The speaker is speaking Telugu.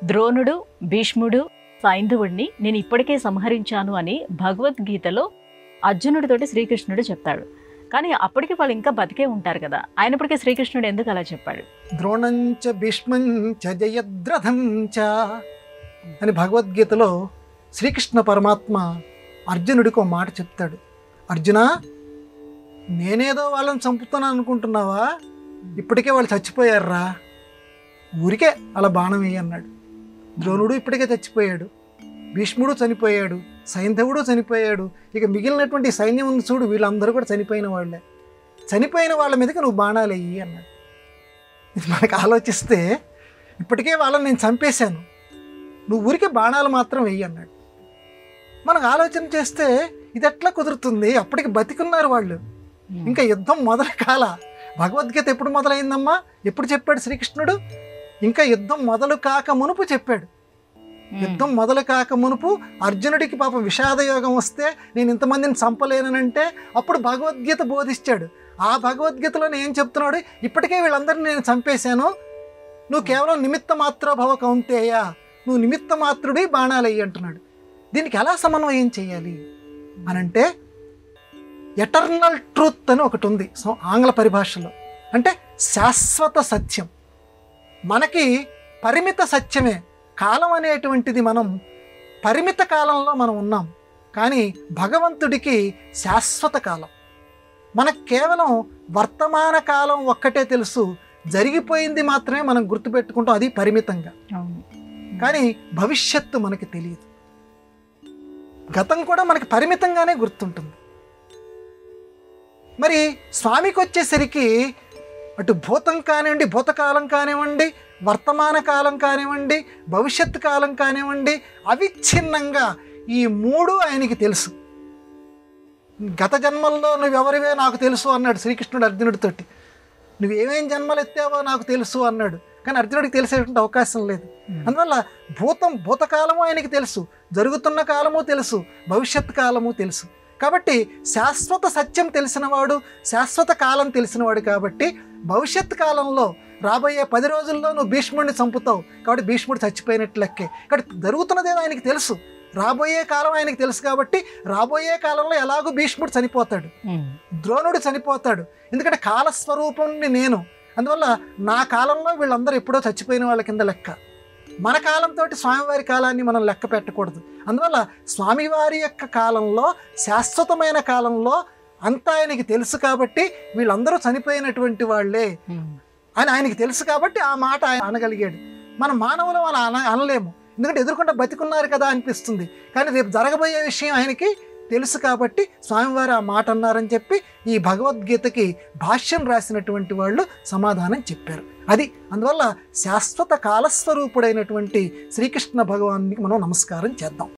ద్రోణుడు, భీష్ముడు, సైంధవుడిని నేను ఇప్పటికే సంహరించాను అని భగవద్గీతలో అర్జునుడితోటి శ్రీకృష్ణుడు చెప్తాడు. కానీ అప్పటికి వాళ్ళు ఇంకా బతికే ఉంటారు కదా, అయినప్పటికీ శ్రీకృష్ణుడు ఎందుకు అలా చెప్పాడు? ద్రోణంచ భీష్మంచ జయద్రథంచ అని భగవద్గీతలో శ్రీకృష్ణ పరమాత్మ అర్జునుడికి ఒక మాట చెప్తాడు. అర్జున, నేనేదో వాళ్ళని చంపుతాను అనుకుంటున్నావా? ఇప్పటికే వాళ్ళు చచ్చిపోయారా, ఊరికే అలా బాణం వేయి అన్నాడు. ద్రోణుడు ఇప్పటికే చచ్చిపోయాడు, భీష్ముడు చనిపోయాడు, సైంధవుడు చనిపోయాడు. ఇక మిగిలినటువంటి సైన్యం ఉంది చూడు, వీళ్ళందరూ కూడా చనిపోయిన వాళ్ళే. చనిపోయిన వాళ్ళ మీదకి నువ్వు బాణాలు వేయి అన్నాడు. ఇది మనకు ఆలోచిస్తే ఇప్పటికే వాళ్ళని నేను చంపేశాను, నువ్వు ఊరికే బాణాలు మాత్రం వెయ్యి అన్నాడు. మనకు ఆలోచన చేస్తే ఇది ఎట్లా కుదురుతుంది? అప్పటికి బతికున్నారు వాళ్ళు, ఇంకా యుద్ధం మొదలు కాల. భగవద్గీత ఎప్పుడు మొదలైందమ్మా? ఎప్పుడు చెప్పాడు శ్రీకృష్ణుడు? ఇంకా యుద్ధం మొదలు కాక మునుపు చెప్పాడు. యుద్ధం మొదలు కాక మునుపు అర్జునుడికి పాపం విషాదయోగం వస్తే నేను ఇంతమందిని చంపలేనంటే అప్పుడు భగవద్గీత బోధించాడు. ఆ భగవద్గీతలో ఏం చెప్తున్నాడు? ఇప్పటికే వీళ్ళందరినీ నేను చంపేశాను, నువ్వు కేవలం నిమిత్త మాత్రో భవ కౌంతేయ, నువ్వు నిమిత్త మాత్రుడి బాణాలు అయ్యి అంటున్నాడు. దీనికి ఎలా సమన్వయం చేయాలి అనంటే ఎటర్నల్ ట్రూత్ అని ఒకటి ఉంది ఆంగ్ల పరిభాషలో. అంటే శాశ్వత సత్యం. మనకి పరిమిత సత్యమే కాలం అనేటువంటిది, మనం పరిమిత కాలంలో మనం ఉన్నాం. కానీ భగవంతుడికి శాశ్వత కాలం. మనకు కేవలం వర్తమాన కాలం ఒక్కటే తెలుసు, జరిగిపోయింది మాత్రమే మనం గుర్తుపెట్టుకుంటాం, అది పరిమితంగా. కానీ భవిష్యత్తు మనకి తెలియదు. గతం కూడా మనకి పరిమితంగానే గుర్తుంటుంది. మరి స్వామికి వచ్చేసరికి అటు భూతం కానివ్వండి, భూతకాలం కానివ్వండి, వర్తమాన కాలం కానివ్వండి, భవిష్యత్తు కాలం కానివ్వండి, అవిచ్ఛిన్నంగా ఈ మూడు ఆయనకి తెలుసు. గత జన్మల్లో నువ్వెవరివే నాకు తెలుసు అన్నాడు శ్రీకృష్ణుడు అర్జునుడితోటి. నువ్వేమేం జన్మలు ఎత్తావో నాకు తెలుసు అన్నాడు. కానీ అర్జునుడికి తెలిసేటువంటి అవకాశం లేదు. అందువల్ల భూతకాలము ఆయనకి తెలుసు, జరుగుతున్న కాలము తెలుసు, భవిష్యత్ కాలము తెలుసు. కాబట్టి శాశ్వత సత్యం తెలిసినవాడు, శాశ్వత కాలం తెలిసినవాడు. కాబట్టి భవిష్యత్ కాలంలో రాబోయే 10 రోజుల్లో నువ్వు భీష్ముడిని చంపుతావు, కాబట్టి భీష్ముడు చచ్చిపోయినట్లు లెక్కే. కాబట్టి జరుగుతున్నదేదో ఆయనకి తెలుసు, రాబోయే కాలం ఆయనకి తెలుసు. కాబట్టి రాబోయే కాలంలో ఎలాగో భీష్ముడు చనిపోతాడు, ద్రోణుడు చనిపోతాడు. ఎందుకంటే కాలస్వరూపంని నేను, అందువల్ల నా కాలంలో వీళ్ళందరూ ఎప్పుడో చచ్చిపోయిన వాళ్ళ కింద లెక్క. మన కాలంతో స్వామివారి కాలాన్ని మనం లెక్క పెట్టకూడదు. అందువల్ల స్వామివారి యొక్క కాలంలో, శాశ్వతమైన కాలంలో అంతా ఆయనకి తెలుసు. కాబట్టి వీళ్ళందరూ చనిపోయినటువంటి వాళ్ళే అని ఆయనకి తెలుసు. కాబట్టి ఆ మాట ఆయన అనగలిగాడు. మన మానవులు అలా అనలేము, ఎందుకంటే ఎదుర్కొంటే బతికున్నారు కదా అనిపిస్తుంది. కానీ రేపు జరగబోయే విషయం ఆయనకి తెలుసు. కాబట్టి స్వామివారు ఆ మాట అన్నారని చెప్పి ఈ భగవద్గీతకి భాష్యం రాసినటువంటి వాళ్ళు సమాధానం చెప్పారు. అది అందువల్ల శాశ్వత కాలస్వరూపుడైనటువంటి శ్రీకృష్ణ భగవానికి మనం నమస్కారం చేద్దాం.